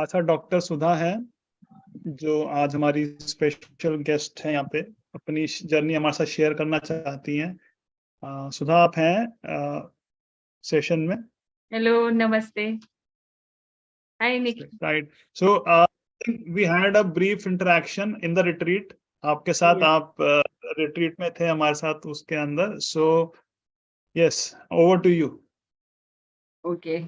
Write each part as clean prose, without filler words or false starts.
अच्छा, डॉक्टर सुधा है जो आज हमारी स्पेशल गेस्ट हैं यहाँ पे, अपनी जर्नी हमारे साथ शेयर करना चाहती हैं। सुधा, आप हैं सेशन में? हेलो, नमस्ते। Hi Nick. Right. So we had a brief interaction in the retreat. आपके साथ, यस, आप रिट्रीट में थे हमारे साथ उसके अंदर। So yes, over to you. Okay.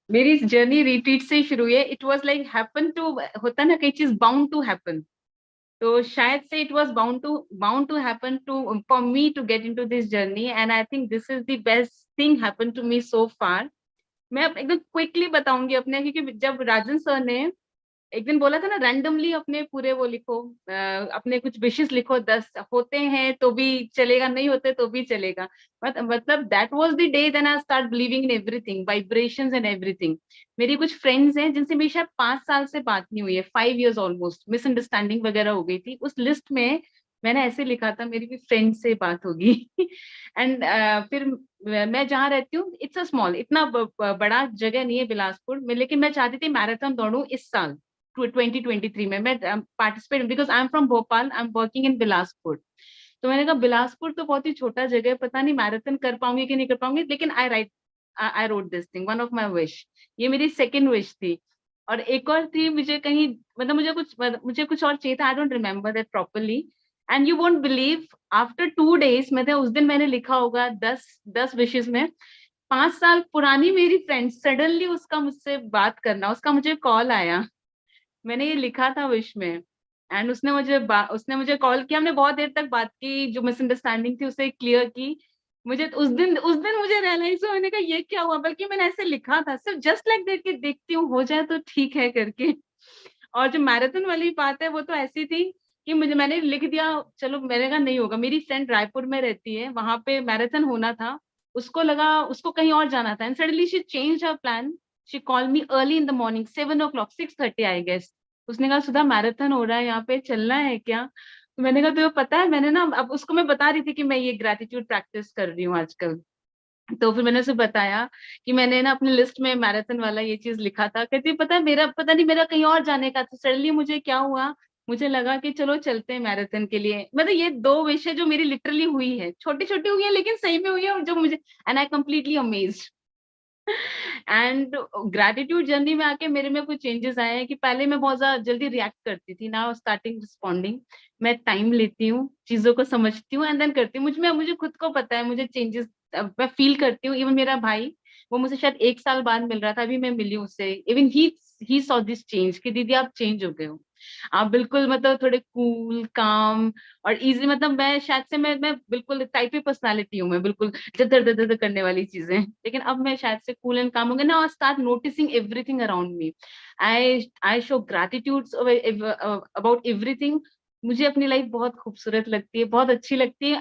मेरी इस जर्नी रिट्रीट से ही शुरू हुई है। It was like happen to, होता ना कई चीज बाउंड टू हैपन, तो शायद से it was bound to happen to for me to get into this journey, and I think this is the best thing happen to me so far. मैं अब एकदम क्विकली बताऊंगी अपने, क्योंकि जब राजन सर ने एक दिन बोला था ना, रैंडमली अपने पूरे वो लिखो, अपने कुछ विशेष लिखो, 10 होते हैं तो भी चलेगा, नहीं होते तो भी चलेगा। मतलब that was the day then I start believing in everything, vibrations and everything. मेरी कुछ फ्रेंड्स हैं जिनसे मेरी शायद 5 साल से बात नहीं हुई है, 5 years ऑलमोस्ट, मिसअंडरस्टैंडिंग वगैरह हो गई थी। उस लिस्ट में मैंने ऐसे लिखा था मेरी भी फ्रेंड से बात होगी। एंड फिर मैं जहाँ रहती हूँ, इट्स अ स्मॉल, इतना बड़ा जगह नहीं है बिलासपुर में, लेकिन मैं चाहती थी मैराथन दौड़ूं इस साल 2023 में। मैं participate, because I am from Bhopal, I am working in Bilaspur. तो मैंने कहा बिलासपुर तो बहुत ही छोटा जगह है, पता नहीं मैराथन कर पाऊंगी कि नहीं कर पाऊंगी, लेकिन I wrote this thing, one of my wish. ये मेरी सेकेंड विश थी। और एक और थी, मुझे कहीं, मतलब मुझे कुछ और चाहिए था, I don't remember that properly. And you won't believe, after 2 days, मतलब उस दिन मैंने लिखा होगा 10 विशेष में, 5 साल पुरानी मेरी फ्रेंड, सडनली उसका मुझसे बात करना, उसका मुझे कॉल आया, मैंने ये लिखा था विश में। एंड उसने मुझे कॉल किया, हमने बहुत देर तक बात की, जो मिसअंडरस्टैंडिंग थी उसे क्लियर की। मुझे उस दिन मुझे रियलाइज हुआ, मैंने कहा ये क्या हुआ, बल्कि मैंने ऐसे लिखा था सिर्फ जस्ट लाइक देख के देखती हूँ, हो जाए तो ठीक है करके। और जो मैराथन वाली बात है वो तो ऐसी थी कि मैंने लिख दिया, चलो मैंने कहा नहीं होगा। मेरी फ्रेंड रायपुर में रहती है, वहां पे मैराथन होना था, उसको लगा उसको कहीं और जाना था, and suddenly she change her plan. She call me early in the morning, 7 o'clock, 6:30 I guess. उसने कहा सुधा मैराथन हो रहा है यहाँ पे, चलना है क्या? तो मैंने कहा तुम्हें पता है, मैंने ना, अब उसको मैं बता रही थी कि मैं ये ग्रेटिट्यूड प्रैक्टिस कर रही हूँ आजकल। तो फिर मैंने उसे बताया कि मैंने ना अपनी लिस्ट में मैराथन वाला ये चीज लिखा था। कहती पता है, मेरा पता नहीं, मेरा कहीं और जाने का था, सडनली मुझे क्या हुआ, मुझे लगा कि चलो चलते हैं मैराथन के लिए। मतलब ये 2 विषय जो मेरी लिटरली हुई है, छोटी छोटी हुई है लेकिन सही में हुई है, और जो मुझे, and I completely amazed. And gratitude journey में आके मेरे में कुछ चेंजेस आए हैं कि पहले मैं बहुत ज्यादा जल्दी रिएक्ट करती थी, नाउ स्टार्टिंग रिस्पॉन्डिंग। मैं टाइम लेती हूँ, चीजों को समझती हूँ, एंड देन करती हूँ। मुझे खुद को पता है, मुझे चेंजेस मैं फील करती हूँ। इवन मेरा भाई, वो मुझसे शायद 1 साल बाद मिल रहा था, अभी मैं मिली हूँ उससे, even he saw this change कि दीदी आप चेंज हो गए हो, आप बिल्कुल, मतलब थोड़े कूल काम और इजी, मतलब मैं शायद से मैं बिल्कुल टाइप ही पर्सनालिटी हूँ, मैं बिल्कुल जदर दर दर करने वाली चीजें, लेकिन अब मैं शायद से कूल एंड काम हो गया ना, और start noticing everything around me. I show gratitude about everything. मुझे अपनी लाइफ बहुत खूबसूरत लगती है, बहुत अच्छी लगती है।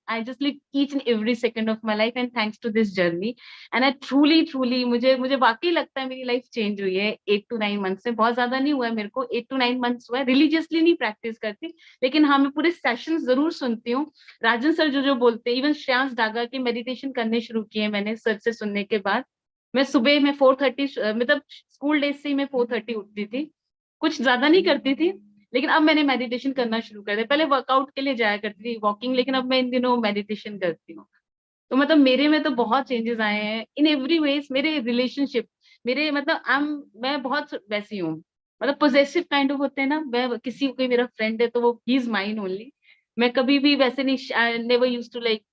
I just live each and every second of my life, and thanks to this journey. And I truly truly, मुझे मुझे वाकई लगता है मेरी लाइफ चेंज हुई है 8 to 9 मंथ से। बहुत ज्यादा नहीं हुआ है मेरे को, 8 to 9 मंथ्स हुआ है। रिलीजियसली नहीं प्रैक्टिस करती, लेकिन हाँ मैं पूरे सेशन जरूर सुनती हूँ। राजन सर जो जो बोलते हैं, इवन श्रेयांश डागा के मेडिटेशन करने शुरू किए मैंने सर से सुनने के बाद। मैं सुबह में 4:30, मतलब स्कूल डेज से ही मैं 4:30 उठती थी, कुछ ज्यादा नहीं करती थी, लेकिन अब मैंने मेडिटेशन करना शुरू कर दिया। पहले वर्कआउट के लिए जाया करती थी, वॉकिंग, लेकिन अब मैं इन दिनों मेडिटेशन करती हूँ। तो मतलब मेरे में तो बहुत चेंजेस आए हैं इन एवरी वेज। मेरे रिलेशनशिप, मेरे मतलब मैं बहुत वैसी हूँ, मतलब पोजेसिव काइंड ऑफ होते हैं ना, मैं किसी कोई मेरा फ्रेंड है तो वो ही इज माइन ओनली। मैं कभी भी वैसे नहीं, नेवर यूज टू लाइक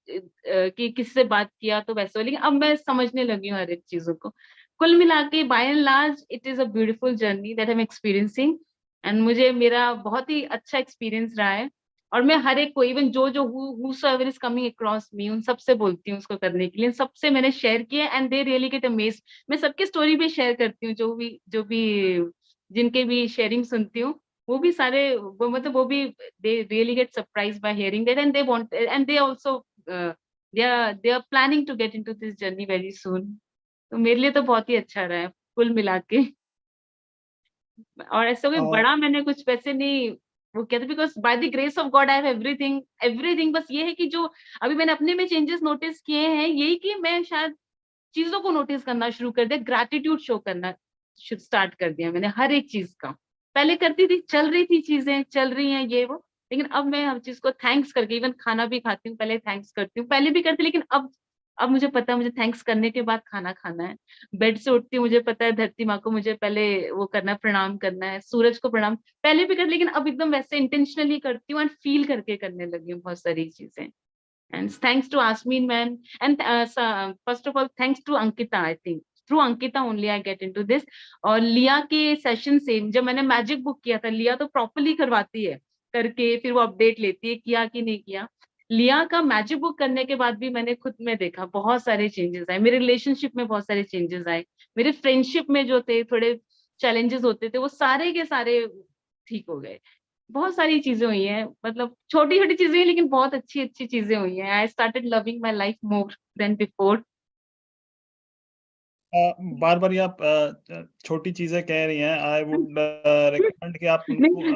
कि किसी से बात किया तो वैसे हो, लेकिन अब मैं समझने लगी हूँ हर एक चीजों को। कुल मिला के by and large it is a beautiful journey that I am experiencing, and मुझे मेरा बहुत ही अच्छा एक्सपीरियंस रहा है। और मैं हर एक को, इवन जो जो whosoever is coming across me, उन सबसे बोलती हूँ उसको करने के लिए, सबसे मैंने शेयर किया, and they really gate amazed. मैं सबकी स्टोरी भी शेयर करती हूँ, जो भी जिनके भी शेयरिंग सुनती हूँ, वो भी सारे, मतलब वो भी, they really get surprise by hearing that, and they want, and they also they are planning to get into this journey very soon. तो मेरे लिए तो बहुत ही अच्छा रहा है कुल मिला के। और ऐसा कोई बड़ा मैंने कुछ वैसे नहीं, वो कहते, because by the grace of God I have everything everything. बस ये है कि जो अभी मैंने अपने में चेंजेस नोटिस किए हैं, यही कि मैं शायद चीजों को नोटिस करना शुरू कर दिया, ग्रैटिट्यूड शो करना। स्टार्ट कर दिया मैंने, हर एक चीज का। पहले करती थी, चल रही थी चीजें, चल रही हैं ये वो, लेकिन अब मैं हर चीज को थैंक्स करके, इवन खाना भी खाती हूँ पहले थैंक्स करती हूँ, पहले भी करती, लेकिन अब मुझे पता है मुझे थैंक्स करने के बाद खाना खाना है। बेड से उठती हूँ, मुझे पता है धरती माँ को मुझे पहले वो करना है, प्रणाम करना है, सूरज को प्रणाम, पहले भी कर, लेकिन अब एकदम वैसे इंटेंशनली करती हूँ एंड फील करके करने लगी हूँ बहुत सारी चीजें। And thanks to Asmin man, and first of all thanks to Ankita, I think through Ankita only I get into this। और लिया के सेशन से जब मैंने मैजिक बुक किया था, लिया तो प्रॉपरली करवाती है करके, फिर वो अपडेट लेती है किया कि नहीं किया। लिया का मैजिक बुक करने के बाद भी मैंने खुद में देखा बहुत सारे चेंजेस आए, मेरे रिलेशनशिप में बहुत सारे चेंजेस आए, मेरे फ्रेंडशिप में जो थे थोड़े चैलेंजेस होते थे वो सारे के सारे ठीक हो गए। बहुत सारी चीजें हुई हैं, मतलब छोटी छोटी चीजें हैं लेकिन बहुत अच्छी अच्छी चीजें हुई हैं। I started loving my life more than before. बार बार ये आप छोटी चीजें कह रही हैं, आई वुड रिकमेंड कि आप उनको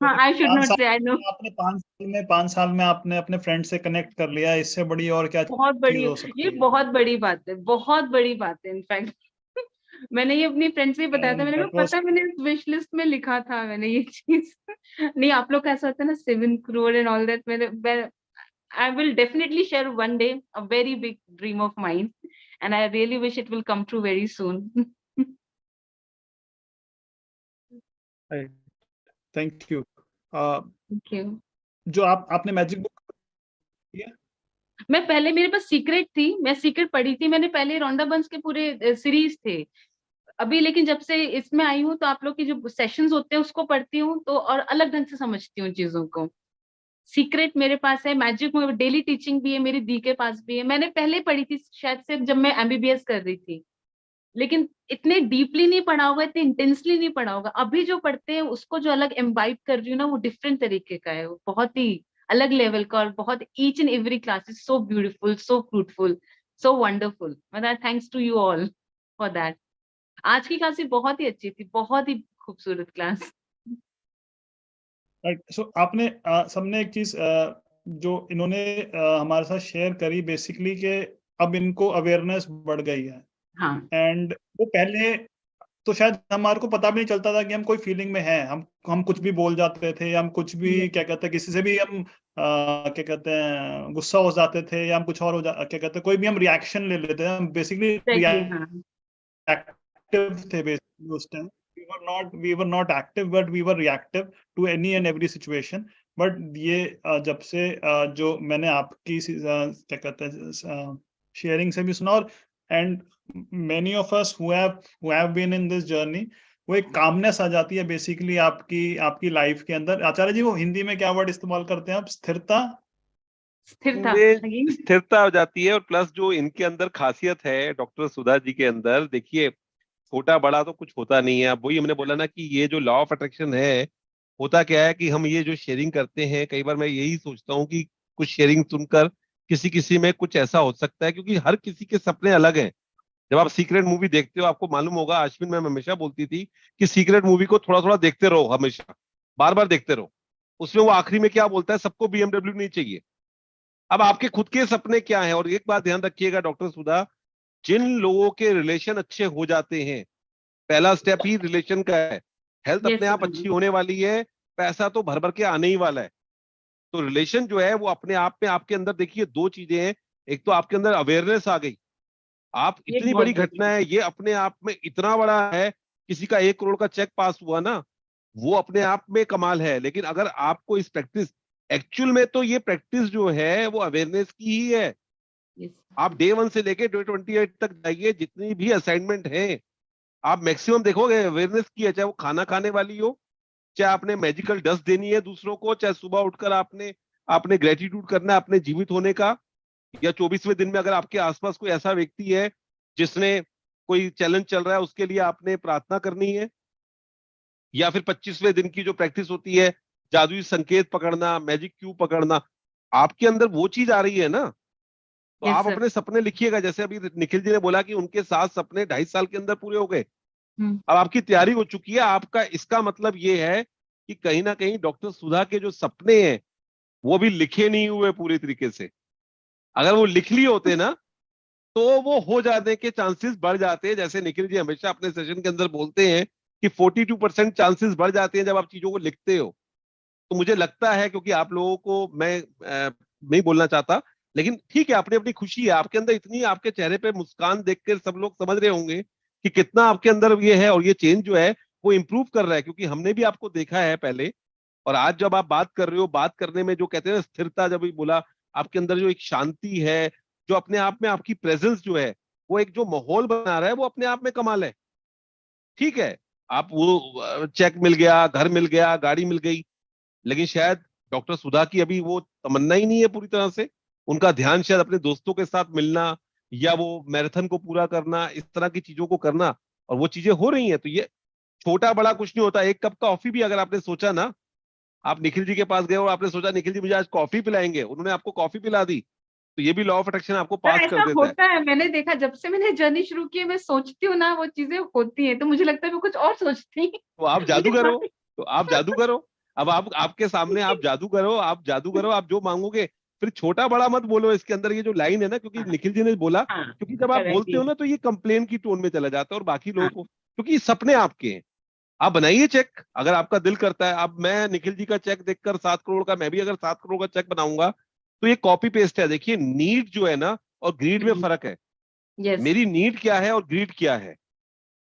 हाँ, आई शुड नॉट से, आई नो। आपने 5 साल में आपने अपने फ्रेंड से कनेक्ट कर लिया, इससे बड़ी और क्या बहुत चीज बड़ी, हो ये सकती है? बहुत बड़ी बात है, बहुत बड़ी बात है इनफैक्ट। मैंने ये अपनी फ्रेंड से ही बताया था, मैंने दैट कहा वाज पता है, मैंने विश लिस्ट में लिखा था मैंने ये चीज। नहीं, आप लोग का ऐसा होता है ना 7 crore एंड ऑल दैट, मेरे I will definitely share one day a very big dream of mine, and I really wish it will come true very soon. Thank you. Thank you. जो आपने मैजिक बुक किया? मैं पहले, मेरे पास secret थी, मैं secret पढ़ी थी मैंने पहले, रोंडा बंस के पूरे सीरीज थे। अभी लेकिन जब से इसमें आई हूँ तो आप लोग की जो सेशंस होते हैं उसको पढ़ती हूँ तो और अलग ढंग से समझती हूँ चीजों को। सीक्रेट मेरे पास है, मैजिक में डेली टीचिंग भी है, मेरी दी के पास भी है। मैंने पहले पढ़ी थी शायद से जब मैं एमबीबीएस कर रही थी, लेकिन इतने डीपली नहीं पढ़ा होगा, इतने इंटेंसली नहीं पढ़ा होगा। अभी जो पढ़ते हैं उसको जो अलग एम्बाइब कर रही हूँ ना, वो डिफरेंट तरीके का है, वो बहुत ही अलग लेवल का, और बहुत each and every class is so beautiful, so fruitful, so wonderful. मतलब thanks to you all for that. आज की क्लास भी बहुत ही अच्छी थी, बहुत ही खूबसूरत क्लास। राइट, सो आपने सबने एक चीज जो इन्होंने हमारे साथ शेयर करी बेसिकली, कि अब इनको अवेयरनेस बढ़ गई है। हाँ, एंड वो पहले तो शायद हमारे को पता भी नहीं चलता था कि हम कोई फीलिंग में हैं, हम कुछ भी बोल जाते थे, हम कुछ भी क्या कहते हैं, किसी से भी हम क्या कहते हैं गुस्सा हो जाते थे, या हम कुछ और क्या कहते हैं कोई भी हम रिएक्शन ले लेते हैं, हम बेसिकली एग्जैक्टली। हाँ, active थे basically उस time. we were not active, but we were reactive to any and every situation। but ये जब से जो मैंने आपकी क्या कहते हैं शेयरिंग से भी सुना, और and many of us who have been in this journey, वो एक कामनेस आ जाती है बेसिकली आपकी लाइफ के अंदर। आचार्य जी, वो हिंदी में क्या वर्ड इस्तेमाल करते हैं आप? स्थिरता? स्थिरता। में स्थिरता हो जाती है। और प्लस जो इनके अंदर खासियत है डॉक्टर सुधा जी के अंदर, देखिए छोटा बड़ा तो कुछ होता नहीं है। अब वही हमने बोला ना कि ये जो लॉ ऑफ अट्रैक्शन है, होता क्या है कि हम ये जो शेयरिंग करते हैं, कई बार मैं यही सोचता हूँ कि कुछ शेयरिंग सुनकर किसी किसी में कुछ ऐसा हो सकता है, क्योंकि हर किसी के सपने अलग हैं। जब आप सीक्रेट मूवी देखते हो, आपको मालूम होगा, अश्विन मैम हमेशा बोलती थी कि सीक्रेट मूवी को थोड़ा थोड़ा देखते रहो, हमेशा बार बार देखते रहो। उसमें वो आखिरी में क्या बोलता है, सबको बीएमडब्ल्यू नहीं चाहिए। अब आपके खुद के सपने क्या हैं? और एक बात ध्यान रखिएगा डॉक्टर सुधा, जिन लोगों के रिलेशन अच्छे हो जाते हैं, पहला स्टेप ही रिलेशन का है। हेल्थ यस अपने आप अच्छी होने वाली है, पैसा तो भर भर के आने ही वाला है। तो रिलेशन जो है वो अपने आप में आपके अंदर, देखिए दो चीजें हैं। एक तो आपके अंदर अवेयरनेस आ गई, आप ये इतनी बहुत बड़ी जरूरी घटना है, ये अपने आप में इतना बड़ा है। किसी का 1 करोड़ का चेक पास हुआ ना, वो अपने आप में कमाल है। लेकिन अगर आपको इस प्रैक्टिस, एक्चुअल में तो ये प्रैक्टिस जो है वो अवेयरनेस की ही है। है। आप डे 1 से लेके डे 28 तक जाइए, जितनी भी असाइनमेंट है आप मैक्सिमम देखोगे अवेयरनेस की है। चाहे वो खाना खाने वाली हो, चाहे आपने मैजिकल डस्ट देनी है दूसरों को, चाहे सुबह उठकर आपने आपने ग्रेटिट्यूड करना है अपने जीवित होने का, या 24वें दिन में अगर आपके आसपास कोई ऐसा व्यक्ति है जिसने कोई चैलेंज चल रहा है, उसके लिए आपने प्रार्थना करनी है, या फिर 25वें दिन की जो प्रैक्टिस होती है जादुई संकेत पकड़ना, मैजिक क्यूब पकड़ना, आपके अंदर वो चीज आ रही है ना। तो यस आप सर। अपने सपने लिखिएगा। जैसे अभी निखिल जी ने बोला कि उनके 7 सपने 2.5 साल के अंदर पूरे हो गए। अब आपकी तैयारी हो चुकी है आपका, इसका मतलब ये है कि कहीं ना कहीं डॉक्टर सुधा के जो सपने हैं वो भी लिखे नहीं हुए पूरी तरीके से। अगर वो लिख लिए होते ना, तो वो हो जाने के चांसेस बढ़ जाते हैं। जैसे निखिल जी हमेशा अपने सेशन के अंदर बोलते हैं कि 42% चांसेस बढ़ जाते हैं जब आप चीजों को लिखते हो। तो मुझे लगता है, क्योंकि आप लोगों को मैं नहीं बोलना चाहता, लेकिन ठीक है, अपनी अपनी खुशी है आपके अंदर इतनी, आपके चेहरे पे मुस्कान देखकर सब लोग समझ रहे होंगे कि कितना आपके अंदर ये है, और ये चेंज जो है वो इम्प्रूव कर रहा है, क्योंकि हमने भी आपको देखा है पहले। और आज जब आप बात कर रहे हो, बात करने में जो कहते हैं ना स्थिरता, जब भी बोला, आपके अंदर जो एक शांति है, जो अपने आप में आपकी प्रेजेंस जो है, वो एक जो माहौल बना रहा है, वो अपने आप में कमाल है। ठीक है, आप वो चेक मिल गया, घर मिल गया, गाड़ी मिल गई, लेकिन शायद डॉक्टर सुधा की अभी वो तमन्ना ही नहीं है पूरी तरह से। उनका ध्यान शायद अपने दोस्तों के साथ मिलना, या वो मैराथन को पूरा करना, इस तरह की चीजों को करना, और वो चीजें हो रही हैं। तो ये छोटा बड़ा कुछ नहीं होता। एक कप कॉफी भी अगर आपने सोचा ना, आप निखिल जी के पास गए और आपने सोचा निखिल जी मुझे आज कॉफी पिलाएंगे, उन्होंने आपको कॉफी पिला दी, तो ये भी लॉ ऑफ अट्रैक्शन आपको सर पास ऐसा कर देता है। होता है, मैंने देखा जब से मैंने जर्नी शुरू की है, मैं सोचती हूँ ना वो चीजें होती हैं, तो मुझे लगता है मैं कुछ और सोचती तो आप मुझे जादूगर हो, बात- तो आप जादूगर हो। अब आप, आपके सामने आप जादू करो, आप जादू करो, आप जो मांगोगे। फिर छोटा बड़ा मत बोलो इसके अंदर, ये जो लाइन है ना, क्योंकि हाँ निखिल जी ने बोला, हाँ क्योंकि जब आप बोलते हो करेक्टली ना तो ये कंप्लेन की टोन में चला जाता है, और बाकी लोगों हाँ को, क्योंकि ये सपने आपके हैं। आप बनाइए चेक, अगर आपका दिल करता है। अब मैं निखिल जी का चेक देखकर 7 करोड़ का, मैं भी अगर 7 करोड़ का चेक बनाऊंगा, तो ये कॉपी पेस्ट है। देखिए, नीड जो है ना और ग्रीड में फर्क है। यस मेरी नीड क्या है और ग्रीड क्या है।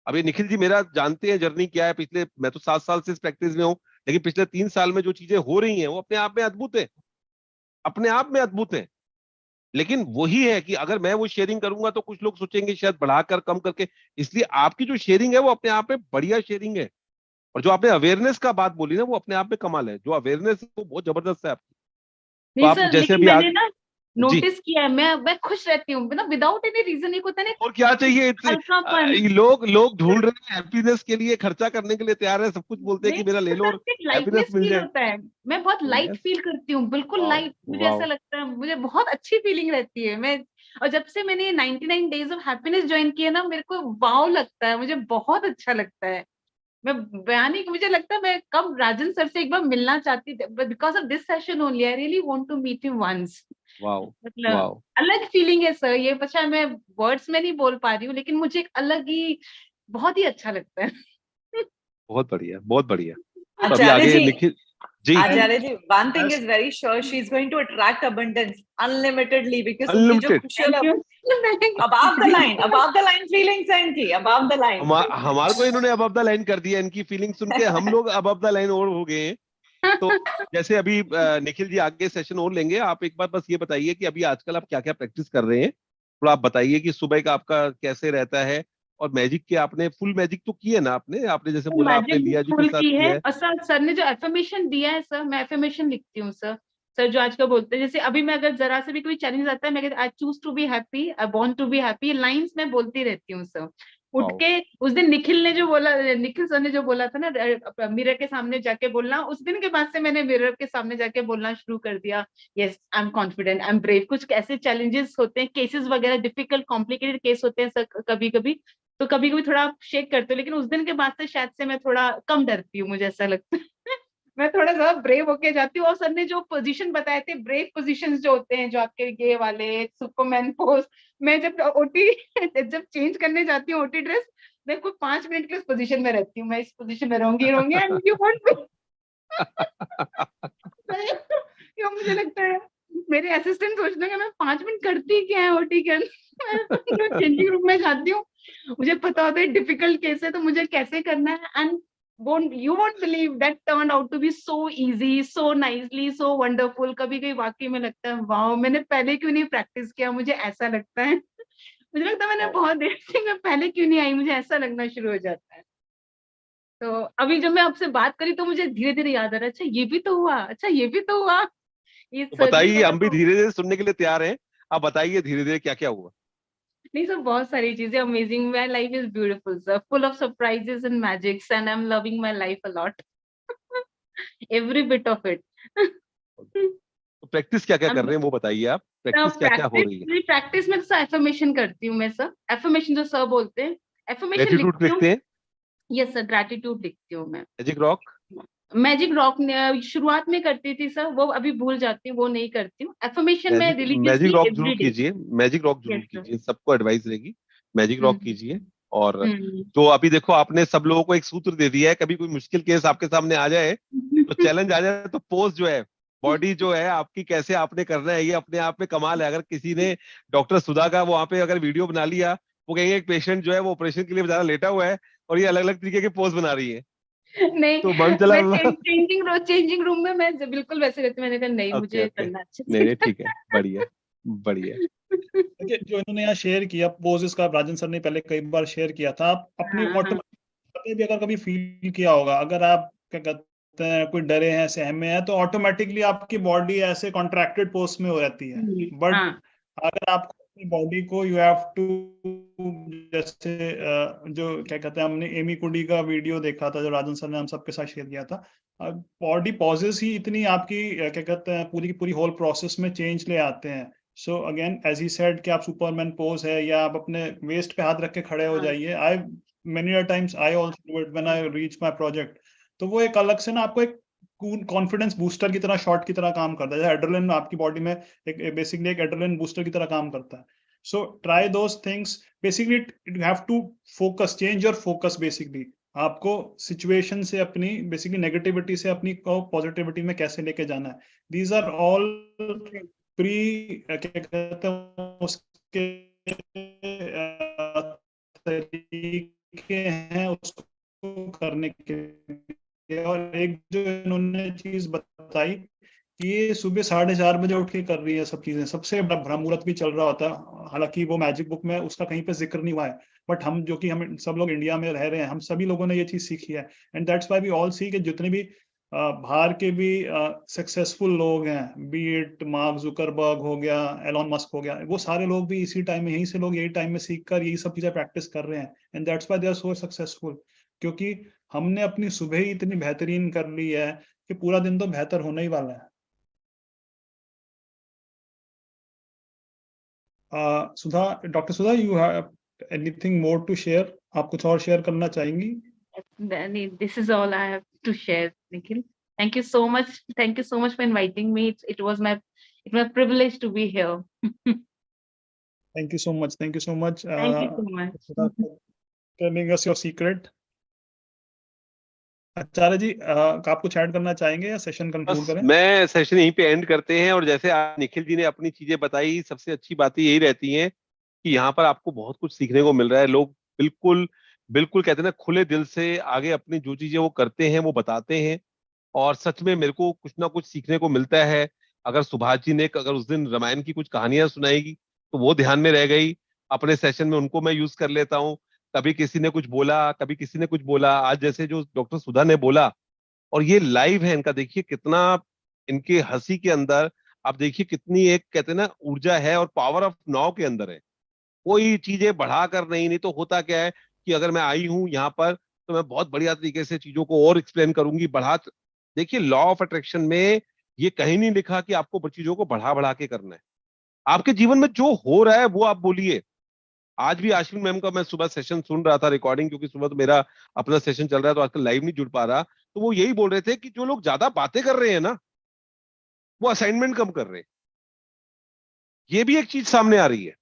अभी निखिल जी मेरा जानते हैं जर्नी क्या है, पिछले, मैं तो 7 साल से इस प्रैक्टिस में हूँ, लेकिन पिछले 3 साल में जो चीजें हो रही हैं वो अपने आप में अद्भुत है, अपने आप में अद्भुत है। लेकिन वही है कि अगर मैं वो शेयरिंग करूंगा तो कुछ लोग सोचेंगे शायद बढ़ाकर कम करके, इसलिए आपकी जो शेयरिंग है वो अपने आप में बढ़िया शेयरिंग है। और जो आपने अवेयरनेस का बात बोली ना, वो अपने आप में कमाल है। जो अवेयरनेस है वो बहुत जबरदस्त है आपकी। तो नहीं आप सर, जैसे लेकिन अभी मैंने आगे, ना जी, नोटिस किया है, मैं खुश रहती हूँ ना विदाउट एनी रीजन। एक होता है ना और क्या चाहिए हल्कापन। ये लोग लोग ढूंढ रहे हैं हैप्पीनेस के लिए, खर्चा करने के लिए तैयार है, सब कुछ बोलते हैं नहीं कि मेरा ले लो सर, और एक हैप्पीनेस लाइटनेस मिल फील जाए। होता है, मैं बहुत लाइट यस, फील करती हूँ, बिल्कुल वाओ, लाइट, मुझे ऐसा वाओ, लगता है, मुझे बहुत अच्छी फीलिंग रहती है। मैं और जब से मैंने 99 डेज ऑफ हैप्पीनेस ज्वाइन किया ना, मेरे को वाव लगता है, मुझे बहुत अच्छा लगता है। मैं बयान ही, मुझे लगता है मैं कब राजन सर से एक बार मिलना चाहती थी, because of this session only I really want to meet him once. Wow, मतलब वाओ, अलग फीलिंग है सर ये, पता मैं वर्ड्स में नहीं बोल पा रही हूँ, लेकिन मुझे एक अलग ही, बहुत ही अच्छा लगता है। बहुत बढ़िया, बहुत बढ़िया। तो अभी Acharya आगे ji, Nikhil ji, Acharya ji, one thing Yes. is very sure, she's going to attract abundance unlimitedly because उनकी जो अनलिमिटेड। खुशी thank you. above the line feelings हैं इनकी, above the line. हमारे को इन्होंने अबव द लाइन कर दिया, इनकी फीलिंग सुन के हम लोग अबव द लाइन और हो गए हैं। तो जैसे अभी निखिल जी आगे सेशन और लेंगे, आप एक बार बस ये बताइए कि अभी आजकल आप क्या क्या प्रैक्टिस कर रहे हैं। थोड़ा आप बताइए कि सुबह का आपका कैसे रहता है, और मैजिक के आपने फुल मैजिक तो की है ना, आपने आपने जैसे बोला आपने मैजिक लिया जी के फुल साथ की है, किया है। और सर ने जो एफर्मेशन दिया है सर, मैं एफर्मेशन लिखती हूँ सर। सर जो आज का बोलते हैं, जैसे अभी मैं अगर जरा से भी कोई चैलेंज आता है, मैं कहती I choose to be happy, I want to be happy, lines मैं बोलती रहती हूँ सर। उठ वाओ, के उस दिन निखिल ने जो बोला, निखिल सर ने जो बोला था ना मिरर के सामने जाके बोलना, उस दिन के बाद से मैंने मिरर के सामने जाके बोलना शुरू कर दिया। Yes I am confident, I am brave. कुछ ऐसे चैलेंजेस होते हैं, केसेस वगैरह डिफिकल्ट कॉम्प्लिकेटेड केस होते हैं सर कभी कभी, तो कभी कभी थोड़ा शेक करते हो, लेकिन उस दिन के बाद से शायद से मैं थोड़ा कम डरती हूँ, मुझे ऐसा लगता है। मैं थोड़ा सा ब्रेव होके जाती हूँ। और सर ने जो पोजीशन बताए थे, ब्रेव पोजीशंस जो होते हैं, जो आपके ये वाले सुपरमैन पोज, मैं जब ओटी जब चेंज करने जाती हूँ ओटी ड्रेस, मैं कोई 5 मिनट की उस पोजीशन में रहती हूँ, मैं इस पोजीशन में रहूंगी रहूंगी एंड यू वांट मुझे लगता है मेरे असिस्टेंट सोच लेंगे मैं 5 मिनट करती क्या है ओटी के अंदर। चेंजिंग रूम में जाती हूँ, मुझे पता होता है डिफिकल्ट केस है तो मुझे कैसे करना है, and won't believe that turned out to be so easy, so nicely, so wonderful। कभी कभी वाकई में लगता है वाओ, मैंने पहले क्यों नहीं प्रैक्टिस किया, मुझे ऐसा लगता है। मुझे लगता है मैंने बहुत देर से, मैं पहले क्यों नहीं आई, मुझे ऐसा लगना शुरू हो जाता है। तो अभी जब मैं आपसे बात करी तो मुझे धीरे धीरे याद आ रहा है, अच्छा ये भी तो हुआ, अच्छा ये भी तो हुआ, ये तो सर्जरी बताइए, वाला हम भी तो। धीरे धीरे सुनने के लिए तैयार हैं। आप बताइए धीरे धीरे क्या क्या हुआ। नहीं सर, बहुत सारी चीजें amazing, my life is beautiful sir, full of surprises and magics, and I am loving my life a lot, every bit of it. तो प्रैक्टिस क्या क्या कर रहे हैं वो बताइए, आप प्रैक्टिस क्या क्या हो रही है। प्रैक्टिस में सर एफर्मेशन करती हूँ मैं सर, एफर्मेशन जो सर बोलते हैं, एफर्मेशन ग्रेटिट्यूड लिखती हूँ। लिखते हैं, यस सर, ग्रैटिट्यूड लिखती हूँ मैं। मैजिक रॉक, मैजिक रॉक शुरुआत में करती थी सर, वो अभी भूल जाती हूँ, वो नहीं करती हूँ। एफर्मेशन में मैजिक रिलीजियसली रॉक जरूर एवरी डे। कीजिए, मैजिक रॉक जरूर यस सर। कीजिए, सबको एडवाइस रहेगी, मैजिक रॉक कीजिए। और हम्म। जो अभी देखो आपने सब लोगों को एक सूत्र दे दिया है, कभी कोई मुश्किल केस आपके सामने आ जाए, तो चैलेंज आ जाए, तो पोज जो है, बॉडी जो है आपकी, कैसे आपने करना है, ये अपने आप में कमाल है। अगर किसी ने डॉक्टर सुधा का वहां पे अगर वीडियो बना लिया, वो कहेंगे एक पेशेंट जो है वो ऑपरेशन के लिए बेचारा लेटा हुआ है और ये अलग अलग तरीके के पोज बना रही है, नहीं, तो मन चला। मैं चेंजिंग रूम में मैं बिल्कुल वैसे रहती हूँ। मैंने कहा नहीं, ओके मुझे ओके, करना अच्छे नहीं से। नहीं ठीक है, बढ़िया बढ़िया। देखिए, जो इन्होंने यहाँ शेयर किया पोजेस का, राजन सर ने पहले कई बार शेयर किया था, आप अपनी हाँ, हाँ। भी अगर कभी फील किया होगा, अगर आप क्या कहते हैं कोई डरे हैं, सहमे हैं, तो ऑटोमेटिकली आपकी बॉडी ऐसे कॉन्ट्रैक्टेड पोज में हो जाती है। बट हाँ, अगर आपको अपनी बॉडी को यू हैव टू, जैसे जो क्या कहते हैं, हमने एमी कुडी का वीडियो देखा था जो राजन सर ने हम सबके साथ शेयर किया था, बॉडी पॉजेस ही इतनी आपकी क्या कहते हैं पूरी की पूरी होल प्रोसेस में चेंज ले आते हैं। So again as he said कि आप सुपरमैन पोज है, या आप अपने वेस्ट पे हाथ रख के खड़े हो हाँ। जाइए। I many times I also do it when I reach my project. तो वो एक अलग से ना आपको एक कॉन्फिडेंस बूस्टर की तरह, शॉट की तरह काम करता है, जैसे एड्रेनलिन आपकी बॉडी में एक बेसिकली एक एड्रेनलिन बूस्टर की तरह काम करता है। So try those things, basically you have to focus, change your focus. Basically आपको सिचुएशन से अपनी, बेसिकली नेगेटिविटी से अपनी को पॉजिटिविटी में कैसे लेके जाना है। दीज आर ऑल प्री क्या कहते हैं उसके तरीके हैं उसको करने के लिए। और एक जो इन्होंने चीज बताई कि ये सुबह 4:30 बजे उठ के कर रही है सब चीजें, सबसे बड़ा ब्रह्म मुहूर्त भी चल रहा होता है, हालांकि वो मैजिक बुक में उसका कहीं पे जिक्र नहीं हुआ है, बट हम जो कि हम सब लोग इंडिया में रह रहे हैं, हम सभी लोगों ने ये चीज सीखी है। And that's why we all see कि जितने भी बाहर के भी सक्सेसफुल लोग हैं, बी इट मार्क जुकरबर्ग हो गया, एलॉन मस्क हो गया, वो सारे लोग भी इसी टाइम में, यहीं से लोग यही टाइम में सीख कर यही सब चीजें प्रैक्टिस कर रहे हैं। And that's why they are so successful, क्योंकि हमने अपनी सुबह ही इतनी बेहतरीन कर ली है कि पूरा दिन तो बेहतर होने ही वाला है। Sudha, doctor Sudha, you have anything more to share? आप कुछ और शेयर करना चाहेंगी? This is all I have to share, Nikhil. Thank you so much. Thank you so much for inviting me. It was my privilege to be here. Thank you so much, thank you so much Thank you so much. Telling us your secret. Acharya ji, आप कुछ add करना चाहेंगे या session conclude बस करें? मैं session यहीं पे एंड करते हैं। और जैसे आज निखिल जी ने अपनी चीजें बताई, सबसे अच्छी बातें यही रहती हैं कि यहाँ पर आपको बहुत कुछ सीखने को मिल रहा है। लोग बिल्कुल बिल्कुल कहते हैं ना, खुले दिल से आगे अपनी जो चीजें वो करते हैं वो बताते हैं, और सच में मेरे को कुछ ना कुछ सीखने को मिलता है। अगर सुभाष जी ने अगर उस दिन रामायण की कुछ कहानियां सुनाएगी तो वो ध्यान में रह गई, अपने सेशन में उनको मैं यूज कर लेता हूँ। कभी किसी ने कुछ बोला, कभी किसी ने कुछ बोला, आज जैसे जो डॉक्टर सुधा ने बोला, और ये लाइव है इनका, देखिए कितना इनके हंसी के अंदर, आप देखिए कितनी एक कहते हैं ना ऊर्जा है, और पावर ऑफ नाउ के अंदर है। कोई चीजें बढ़ा कर नहीं तो होता क्या है कि अगर मैं आई हूं यहाँ पर तो मैं बहुत बढ़िया तरीके से चीजों को और एक्सप्लेन करूंगी, देखिए लॉ ऑफ अट्रैक्शन में ये कहीं नहीं लिखा कि आपको चीजों को बढ़ा बढ़ा के करना है। आपके जीवन में जो हो रहा है वो आप बोलिए। आज भी आश्विन मैम का मैं सुबह सेशन सुन रहा था, रिकॉर्डिंग, क्योंकि सुबह तो मेरा अपना सेशन चल रहा है तो आजकल लाइव नहीं जुड़ पा रहा, तो वो यही बोल रहे थे कि जो लोग ज्यादा बातें कर रहे हैं ना, वो असाइनमेंट कम कर रहे हैं। ये भी एक चीज सामने आ रही है।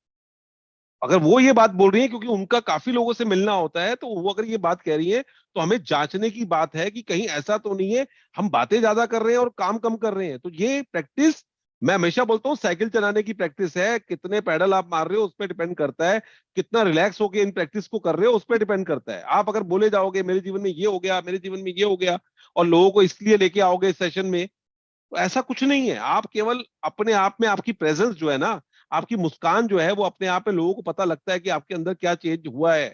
अगर वो ये बात बोल रही है क्योंकि उनका काफी लोगों से मिलना होता है, तो वो अगर ये बात कह रही है तो हमें जांचने की बात है कि कहीं ऐसा तो नहीं है हम बातें ज्यादा कर रहे हैं और काम कम कर रहे हैं। तो ये प्रैक्टिस, मैं हमेशा बोलता हूँ, साइकिल चलाने की प्रैक्टिस है। कितने पैडल आप मार रहे हो उस पर डिपेंड करता है, कितना रिलैक्स होकर इन प्रैक्टिस को कर रहे हो उस पर डिपेंड करता है। आप अगर बोले जाओगे मेरे जीवन में ये हो गया, मेरे जीवन में ये हो गया, और लोगों को इसलिए लेके आओगे इस सेशन में, तो ऐसा कुछ नहीं है। आप केवल अपने आप में, आपकी प्रेजेंस जो है ना, आपकी मुस्कान जो है, वो अपने आप में लोगों को पता लगता है कि आपके अंदर क्या चेंज हुआ है।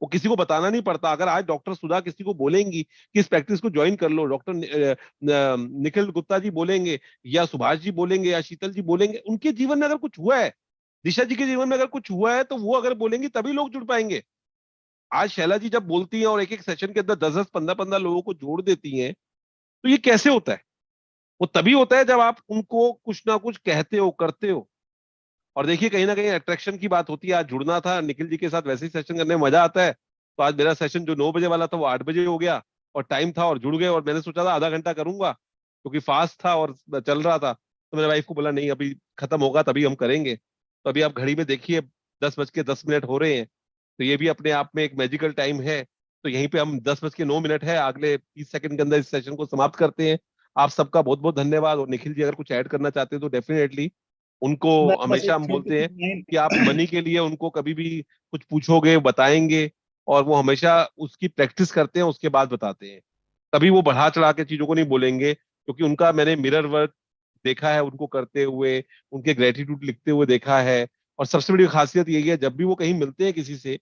वो किसी को बताना नहीं पड़ता। अगर आज डॉक्टर सुधा किसी को बोलेंगी कि इस प्रैक्टिस को ज्वाइन कर लो, डॉक्टर निखिल गुप्ता जी बोलेंगे, या सुभाष जी बोलेंगे, या शीतल जी बोलेंगे, उनके जीवन में अगर कुछ हुआ है, दिशा जी के जीवन में अगर कुछ हुआ है, तो वो अगर बोलेंगी तभी लोग जुड़ पाएंगे। आज शैला जी जब बोलती हैं और एक एक सेशन के अंदर 10-10, 15-15 लोगों को जोड़ देती हैं, तो ये कैसे होता है? वो तभी होता है जब आप उनको कुछ ना कुछ कहते हो, करते हो। और देखिए कहीं ना कहीं अट्रैक्शन की बात होती है। आज जुड़ना था निखिल जी के साथ, वैसे ही सेशन करने में मजा आता है। तो आज मेरा सेशन जो 9 बजे वाला था वो 8 बजे हो गया। और टाइम था और जुड़ गए, और मैंने सोचा था आधा घंटा करूंगा क्योंकि फास्ट था और चल रहा था, तो मेरे वाइफ को बोला नहीं अभी खत्म होगा तभी हम करेंगे। तो अभी आप घड़ी में देखिए 10:10 हो रहे हैं, तो ये भी अपने आप में एक मैजिकल टाइम है। तो यहीं पे हम 10:09 है, अगले 30 सेकंड के अंदर इस सेशन को समाप्त करते हैं। आप सबका बहुत बहुत धन्यवाद। और निखिल जी अगर कुछ ऐड करना चाहते हैं तो डेफिनेटली उनको, मैं बस हमेशा एक हम छोटी बोलते सी हैं लाइन कि आप मनी के लिए उनको कभी भी कुछ पूछोगे बताएंगे, और वो हमेशा उसकी प्रैक्टिस करते हैं उसके बाद बताते हैं। कभी वो बढ़ा चढ़ा के चीजों को नहीं बोलेंगे, क्योंकि उनका मैंने मिरर वर्क देखा है उनको करते हुए, उनके ग्रेटिट्यूड लिखते हुए देखा है। और सबसे बड़ी खासियत यही है, जब भी वो कहीं मिलते हैं किसी से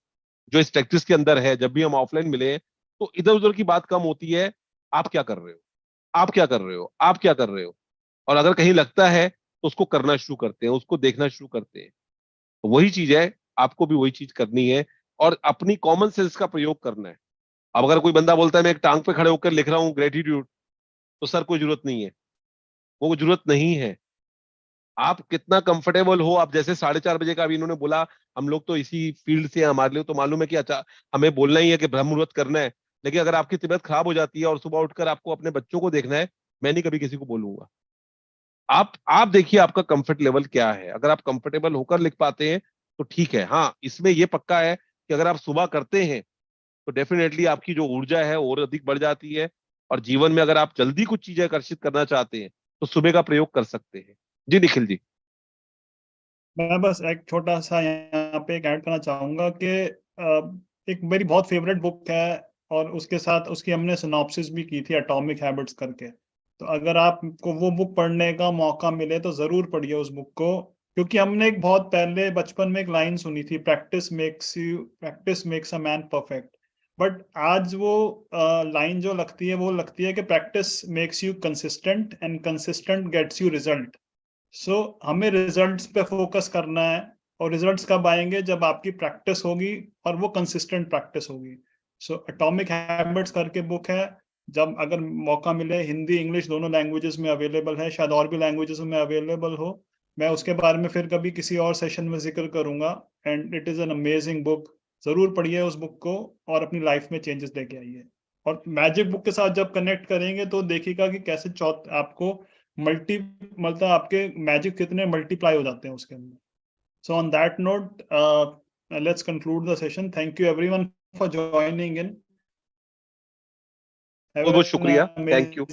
जो इस प्रैक्टिस के अंदर है, जब भी हम ऑफलाइन मिले हैं, तो इधर उधर की बात कम होती है। आप क्या कर रहे हो, आप क्या कर रहे हो, आप क्या कर रहे हो। और अगर कहीं लगता है तो उसको करना शुरू करते हैं, उसको देखना शुरू करते हैं। तो वही चीज है, आपको भी वही चीज करनी है और अपनी कॉमन सेंस का प्रयोग करना है। अब अगर कोई बंदा बोलता है मैं एक टांग पे खड़े होकर लिख रहा हूँ ग्रेटिट्यूड, तो सर कोई जरूरत नहीं है, वो जरूरत नहीं है। आप कितना कंफर्टेबल हो, आप जैसे 4:30 बजे का अभी इन्होंने बोला, हम लोग तो इसी फील्ड से हैं, हमारे लिए तो मालूम है कि अच्छा हमें बोलना ही है कि ब्रह्म मुहूर्त करना है। लेकिन अगर आपकी तबीयत खराब हो जाती है और सुबह उठकर आपको अपने बच्चों को देखना है, मैं नहीं कभी किसी को बोलूंगा। आप देखिए आपका कंफर्ट लेवल क्या है। अगर आप कंफर्टेबल होकर लिख पाते हैं तो ठीक है। हाँ, इसमें ये पक्का है कि अगर आप सुबह करते हैं तो डेफिनेटली आपकी जो ऊर्जा है और अधिक बढ़ जाती है। और जीवन में अगर आप जल्दी कुछ चीजें आकर्षित करना चाहते हैं तो सुबह का प्रयोग कर सकते हैं। जी निखिल जी। मैं बस एक छोटा सा यहाँ पे एक ऐड करना चाहूंगा कि एक मेरी बहुत फेवरेट बुक है और उसके साथ उसकी हमने सिनॉप्सिस भी की थी, एटॉमिक हैबिट्स करके। तो अगर आपको वो बुक पढ़ने का मौका मिले तो जरूर पढ़िए उस बुक को, क्योंकि हमने एक बहुत पहले बचपन में एक लाइन सुनी थी, practice makes a man perfect. But आज वो लाइन जो लगती है वो लगती है कि practice makes you consistent and consistent gets you result. So हमें रिजल्ट्स पे फोकस करना है, और रिजल्ट्स कब आएंगे, जब आपकी प्रैक्टिस होगी और वो कंसिस्टेंट प्रैक्टिस होगी। सो एटॉमिक हैबिट्स करके बुक है, जब अगर मौका मिले, हिंदी इंग्लिश दोनों लैंग्वेजेस में अवेलेबल है, शायद और भी लैंग्वेजेस में अवेलेबल हो। मैं उसके बारे में फिर कभी किसी और सेशन में जिक्र करूंगा। And it is an amazing book, जरूर पढ़िए उस बुक को और अपनी लाइफ में चेंजेस लेके आइए। और मैजिक बुक के साथ जब कनेक्ट करेंगे तो देखिएगा कि कैसे आपको मल्टी मतलब आपके मैजिक कितने मल्टीप्लाई हो जाते हैं उसके अंदर। So on that note, let's conclude the session. Thank you everyone for joining in. बहुत बहुत शुक्रिया, थैंक यू।